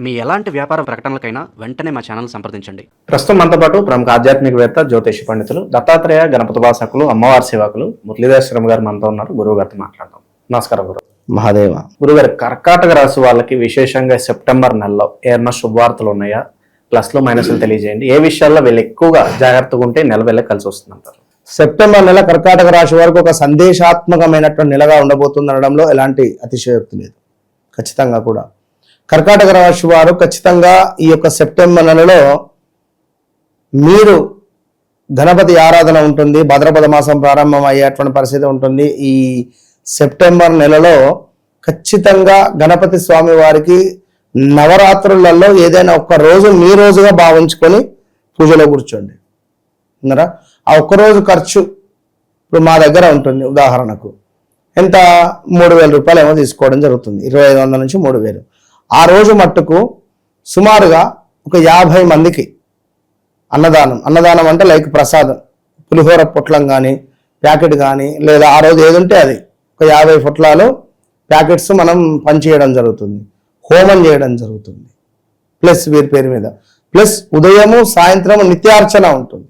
మీ ఎలాంటి వ్యాపార ప్రకటనలకైనా వెంటనే మా ఛానల్ సంప్రదించండి. ప్రస్తుతం మనతో పాటు ప్రముఖ ఆధ్యాత్మికవేత్త, జ్యోతిష పండితులు, దత్తాత్రేయ గణపతి ఉపాసకులు, అమ్మవారి సేవకులు మురళీధర గారు మనతో ఉన్నారు. గురువు గారితో మాట్లాడదాం. నమస్కారం గురు. మహాదేవ. గురుగారు, కర్కాటక రాశి వాళ్ళకి విశేషంగా సెప్టెంబర్ నెలలో ఏమన్నా శుభవార్తలు ఉన్నాయా? ప్లస్లు మైనస్లు తెలియజేయండి. ఏ విషయాల్లో వీళ్ళు ఎక్కువగా జాగ్రత్తగా ఉంటే నెల వెళ్ళ కలిసి వస్తుందంటారు? సెప్టెంబర్ నెల కర్కాటక రాశి వారికి ఒక సందేశాత్మకమైనటువంటి నెలగా ఉండబోతుంది అనడంలో ఎలాంటి అతిశయోక్తి లేదు. ఖచ్చితంగా కూడా కర్కాటక రాశి వారు ఖచ్చితంగా ఈ యొక్క సెప్టెంబర్ నెలలో మీరు గణపతి ఆరాధన ఉంటుంది. భాద్రపద మాసం ప్రారంభం అయ్యేటువంటి పరిస్థితి ఉంటుంది. ఈ సెప్టెంబర్ నెలలో ఖచ్చితంగా గణపతి స్వామి వారికి నవరాత్రులలో ఏదైనా ఒక్క రోజు మీ రోజుగా భావించుకొని పూజలో కూర్చోండి. ఉన్నారా? ఆ ఒక్కరోజు ఖర్చు ఇప్పుడు మా దగ్గర ఉంటుంది. ఉదాహరణకు ఎంత, 3,000 రూపాయలు ఏమో తీసుకోవడం జరుగుతుంది. 2,500 నుంచి 3,000. ఆ రోజు మట్టుకు సుమారుగా ఒక 50 మందికి అన్నదానం అంటే లైక్ ప్రసాదం, పులిహోర పొట్లం కానీ ప్యాకెట్ కానీ, లేదా ఆ రోజు ఏది ఉంటే అది ఒక 50 పొట్లాలు ప్యాకెట్స్ మనం పనిచేయడం జరుగుతుంది. హోమం చేయడం జరుగుతుంది. ప్లస్ వీరి పేరు మీద ప్లస్ ఉదయము సాయంత్రం నిత్యార్చన ఉంటుంది.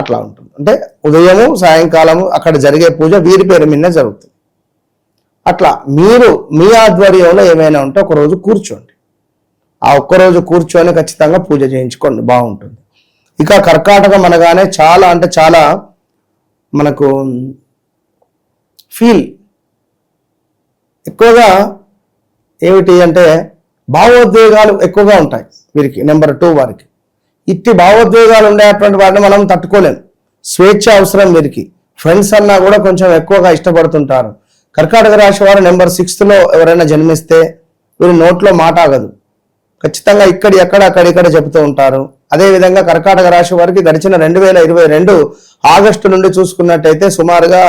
అట్లా ఉంటుంది. అంటే ఉదయము సాయంకాలము అక్కడ జరిగే పూజ వీరి పేరు మీద జరుగుతుంది. అట్లా మీరు మీ ఆధ్వర్యంలో ఏమైనా ఉంటే ఒకరోజు కూర్చోండి. ఆ ఒక్కరోజు కూర్చొని ఖచ్చితంగా పూజ చేయించుకోండి, బాగుంటుంది. ఇక కర్కాటకం అనగానే చాలా అంటే చాలా మనకు ఫీల్ ఎక్కువగా ఏమిటి అంటే భావోద్వేగాలు ఎక్కువగా ఉంటాయి వీరికి. నెంబర్ 2 వారికి ఇట్టి భావోద్వేగాలు ఉండేటువంటి వాటిని మనం తట్టుకోలేం. స్వేచ్ఛ అవసరం వీరికి. ఫ్రెండ్స్ అన్నా కూడా కొంచెం ఎక్కువగా ఇష్టపడుతుంటారు. కర్కాటక రాశి వారు నెంబర్ 6లో ఎవరైనా జన్మిస్తే వీరి నోట్లో మాట ఆగదు. ఖచ్చితంగా అక్కడిక్కడ చెబుతూ ఉంటారు. అదేవిధంగా కర్కాటక రాశి వారికి గడిచిన 2022 ఆగస్టు నుండి చూసుకున్నట్టయితే సుమారుగా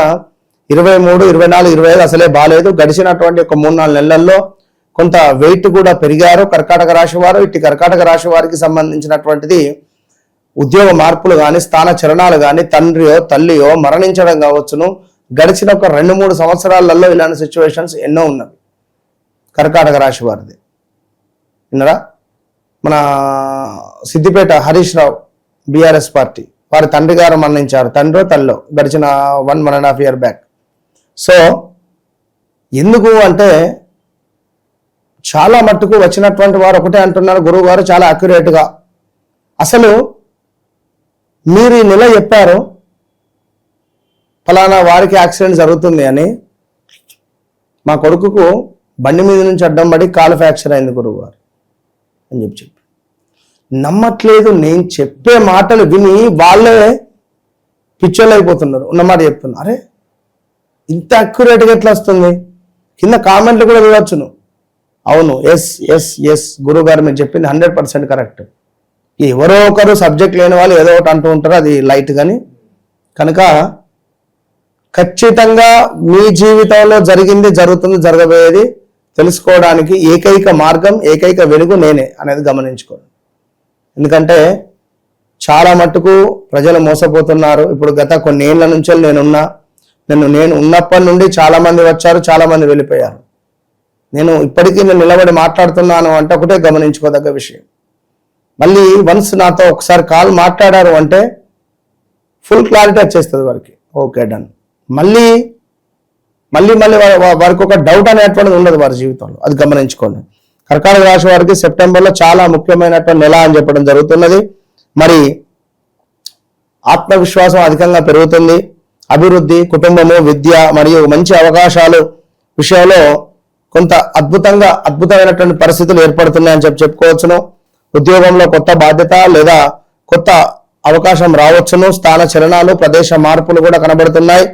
23, 24, 25 అసలే బాగాలేదు. గడిచినటువంటి ఒక 3-4 నెలల్లో కొంత వెయిట్ కూడా పెరిగారు కర్కాటక రాశి వారు. ఇట్టి కర్కాటక రాశి వారికి సంబంధించినటువంటిది ఉద్యోగ మార్పులు కానీ, స్థాన చలనాలు కానీ, తండ్రియో తల్లియో మరణించడం కావచ్చును. గడిచిన ఒక 2-3 సంవత్సరాలలో ఇలాంటి సిచ్యువేషన్స్ ఎన్నో ఉన్నవి కర్కాటక రాశి వారిది. విన్నరా? మన సిద్దిపేట హరీష్ రావు బీఆర్ఎస్ పార్టీ వారి తండ్రి గారు మరణించారు. తండ్రో తల్లో గడిచిన 1.5 year బ్యాక్. సో ఎందుకు అంటే చాలా మట్టుకు వచ్చినటువంటి వారు ఒకటే అంటున్నారు, గురువు గారు చాలా అక్యురేట్గా అసలు మీరు ఈ నెల చెప్పారు ఫలానా వారికి యాక్సిడెంట్ జరుగుతుంది అని. మా కొడుకుకు బండి మీద నుంచి అడ్డం పడి కాలు ఫ్రాక్చర్ అయింది గురువు గారు అని చెప్పి నమ్మట్లేదు. నేను చెప్పే మాటలు విని వాళ్ళే పిచ్చోళ్ళు అయిపోతున్నారు. ఉన్నమాట చెప్తున్నా. అరే ఇంత అక్యురేట్గా ఎట్లా వస్తుంది? కింద కామెంట్లు కూడా చూడొచ్చును. అవును, ఎస్ గురువు గారు మీరు చెప్పింది 100% కరెక్ట్. ఎవరో ఒకరు సబ్జెక్ట్ లేని వాళ్ళు ఏదో ఒకటి అంటూ ఉంటారు, అది లైట్. కానీ కనుక ఖచ్చితంగా మీ జీవితంలో జరిగింది, జరుగుతుంది, జరగబోయేది తెలుసుకోవడానికి ఏకైక మార్గం, ఏకైక వెలుగు నేనే అనేది గమనించుకోండి. ఎందుకంటే చాలా మట్టుకు ప్రజలు మోసపోతున్నారు. ఇప్పుడు గత కొన్ని ఏళ్ల నుంచి నేను ఉన్నప్పటి నుండి చాలా మంది వచ్చారు, చాలా మంది వెళ్ళిపోయారు. నేను ఇప్పటికీ నిలబడి మాట్లాడుతున్నాను అంటే ఒకటే గమనించుకోదగ్గ విషయం. మళ్ళీ వన్స్ నాతో ఒకసారి కాల్ మాట్లాడారు అంటే ఫుల్ క్లారిటీ వచ్చేస్తుంది వారికి. Okay done. మళ్ళీ వారికి ఒక డౌట్ అనేటువంటిది ఉండదు వారి జీవితంలో. అది గమనించుకోండి. కర్కాటక రాశి వారికి సెప్టెంబర్లో చాలా ముఖ్యమైనటువంటి నెల అని చెప్పడం జరుగుతున్నది. మరి ఆత్మవిశ్వాసం అధికంగా పెరుగుతుంది. అభివృద్ధి, కుటుంబము, విద్య మరియు మంచి అవకాశాలు విషయంలో కొంత అద్భుతమైనటువంటి పరిస్థితులు ఏర్పడుతున్నాయని చెప్పుకోవచ్చును. ఉద్యోగంలో కొత్త బాధ్యత లేదా కొత్త అవకాశం రావచ్చును. స్థాన చలనాలు, ప్రదేశ మార్పులు కూడా కనబడుతున్నాయి.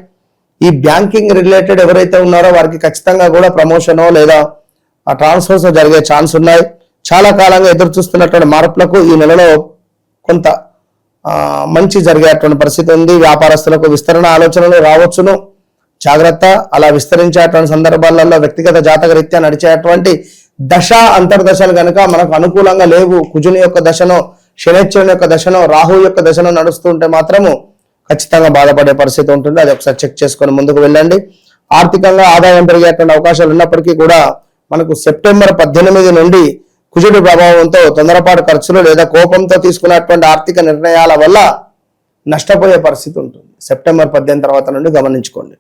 ఈ బ్యాంకింగ్ రిలేటెడ్ ఎవరైతే ఉన్నారో వారికి ఖచ్చితంగా కూడా ప్రమోషనో లేదా ట్రాన్స్ఫర్స్ జరిగే ఛాన్స్ ఉన్నాయి. చాలా కాలంగా ఎదురు చూస్తున్నటువంటి మార్పులకు ఈ నెలలో కొంత మంచి జరిగేటువంటి పరిస్థితి ఉంది. వ్యాపారస్తులకు విస్తరణ ఆలోచనలు రావచ్చును. జాగ్రత్త. అలా విస్తరించేటువంటి సందర్భాలలో వ్యక్తిగత జాతక రీత్యా నడిచేటువంటి దశ అంతర్దశలు కనుక మనకు అనుకూలంగా లేవు. కుజుని యొక్క దశనో, శనిశ్చరుని యొక్క దశనో, రాహు యొక్క దశనో నడుస్తుంటే మాత్రము ఖచ్చితంగా బాధపడే పరిస్థితి ఉంటుంది. అది ఒకసారి చెక్ చేసుకొని ముందుకు వెళ్ళండి. ఆర్థికంగా ఆదాయం పెరిగేటువంటి అవకాశాలు ఉన్నప్పటికీ కూడా మనకు సెప్టెంబర్ 18 నుండి కుజుడి ప్రభావంతో తొందరపాటు ఖర్చులు లేదా కోపంతో తీసుకున్నటువంటి ఆర్థిక నిర్ణయాల వల్ల నష్టపోయే పరిస్థితి ఉంటుంది. సెప్టెంబర్ 18 తర్వాత నుండి గమనించుకోండి.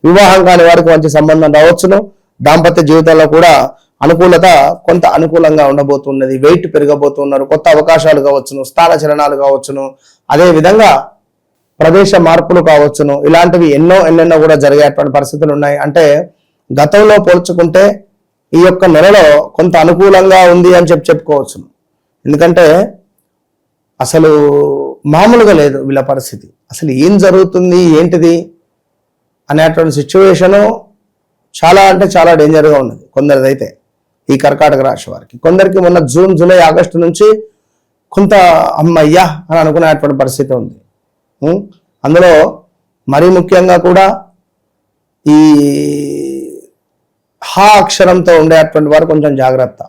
వివాహం కాని వారికి మంచి సంబంధం రావచ్చును. దాంపత్య జీవితంలో కూడా అనుకూలత కొంత అనుకూలంగా ఉండబోతున్నది. వెయిట్ పెరగబోతున్నారు. కొత్త అవకాశాలు కావచ్చును, స్థాన చలనాలు కావచ్చును, అదే విధంగా ప్రదేశ మార్పులు కావచ్చును. ఇలాంటివి ఎన్నెన్నో కూడా జరిగేటువంటి పరిస్థితులు ఉన్నాయి. అంటే గతంలో పోల్చుకుంటే ఈ యొక్క నెలలో కొంత అనుకూలంగా ఉంది అని చెప్పుకోవచ్చును. ఎందుకంటే అసలు మామూలుగా లేదు వీళ్ళ పరిస్థితి. అసలు ఏం జరుగుతుంది ఏంటిది అనేటువంటి సిచ్యువేషను చాలా అంటే చాలా డేంజర్గా ఉన్నది కొందరిదైతే ఈ కర్కాటక రాశి వారికి. కొందరికి మొన్న జూన్, జూలై, ఆగస్టు నుంచి కొంత అమ్మయ్యా అని అనుకునేటువంటి పరిస్థితి ఉంది. అందులో మరీ ముఖ్యంగా కూడా ఈ హా అక్షరంతో ఉండేటువంటి వారు కొంచెం జాగ్రత్త.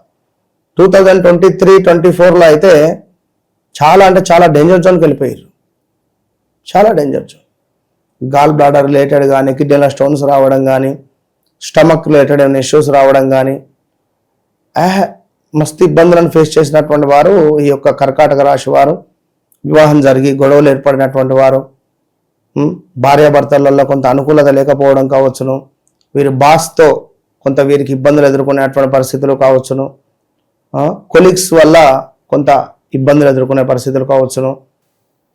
2023-24లో అయితే చాలా అంటే చాలా డేంజర్ జోన్కి వెళ్ళిపోయారు. చాలా danger zone. Gall bladder related కానీ, కిడ్నీల స్టోన్స్ రావడం కానీ, స్టమక్ రిలేటెడ్ ఇష్యూస్ రావడం కానీ, మస్తు ఇబ్బందులను ఫేస్ చేసినటువంటి వారు ఈ యొక్క కర్కాటక రాశి వారు. వివాహం జరిగి గొడవలు ఏర్పడినటువంటి వారు, భార్యాభర్తలలో కొంత అనుకూలత లేకపోవడం కావచ్చును, వీరి బాస్తో కొంత వీరికి ఇబ్బందులు ఎదుర్కొనేటువంటి పరిస్థితులు కావచ్చును, కొలీగ్స్ వల్ల కొంత ఇబ్బందులు ఎదుర్కొనే పరిస్థితులు కావచ్చును.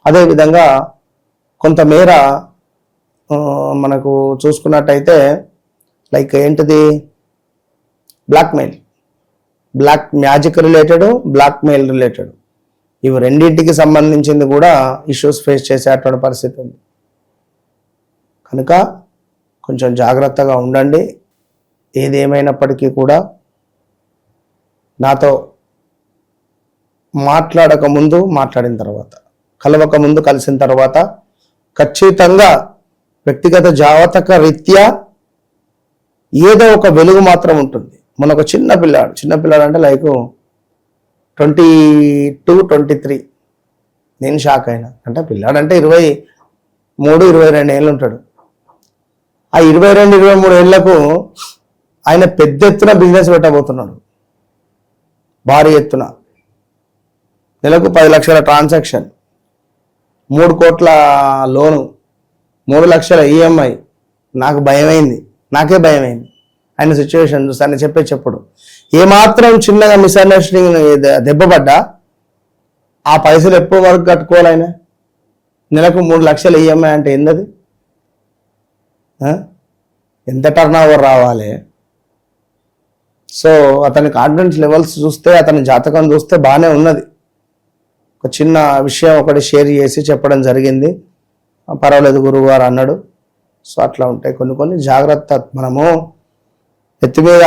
అదేవిధంగా కొంతమేర మనకు చూసుకున్నట్టయితే లైక్ ఏంటిది, black magic related, blackmail related, ఇవి రెండింటికి సంబంధించింది కూడా ఇష్యూస్ ఫేస్ చేసేటువంటి పరిస్థితి ఉంది. కనుక కొంచెం జాగ్రత్తగా ఉండండి. ఏది ఏమైనప్పటికీ కూడా నాతో మాట్లాడక ముందు, మాట్లాడిన తర్వాత, కలవక ముందు, కలిసిన తర్వాత ఖచ్చితంగా వ్యక్తిగత జాతక రీత్యా ఏదో ఒక వెలుగు మాత్రం ఉంటుంది. మన ఒక చిన్నపిల్లాడు అంటే లైక్ 22-23, నేను షాక్ అయినా. అంటే పిల్లాడు అంటే 23-22 ఏళ్ళు ఉంటాడు. ఆ 22-23 ఏళ్లకు ఆయన పెద్ద ఎత్తున బిజినెస్ పెట్టబోతున్నాడు. భారీ ఎత్తున నెలకు 10 లక్షల ట్రాన్సాక్షన్, 3 కోట్ల లోను, 3 లక్షల ఈఎంఐ. నాకే భయమైంది ఆయన సిచ్యువేషన్ చూస్తే. ఆయన చెప్పుడు ఏమాత్రం చిన్నగా మిస్అండర్స్టాండింగ్ దెబ్బపడ్డా ఆ పైసలు ఎప్పుడు వరకు కట్టుకోవాలి ఆయన? నెలకు 3 లక్షల ఈఎంఐ అంటే ఏందది? ఎంత టర్న్ ఓవర్ రావాలి? సో అతని కాన్ఫిడెన్స్ లెవెల్స్ చూస్తే, అతని జాతకం చూస్తే బాగానే ఉన్నది. ఒక చిన్న విషయం ఒకటి షేర్ చేసి చెప్పడం జరిగింది. పర్వాలేదు గురువు గారు అన్నాడు. సో అట్లా ఉంటాయి కొన్ని జాగ్రత్త. మనము ఎత్తి మీద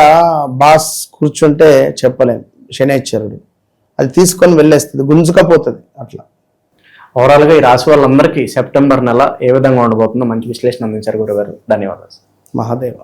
బాస్ కూర్చుంటే చెప్పలేం, శనైశ్వరుడు అది తీసుకొని వెళ్ళేస్తుంది, గుంజుకపోతుంది. అట్లా ఓవరాల్గా ఈ రాశి వాళ్ళందరికీ సెప్టెంబర్ నెల ఏ విధంగా ఉండబోతుందో మంచి విశ్లేషణ అందించారు గురుగారు. ధన్యవాదాలు. మహాదేవ.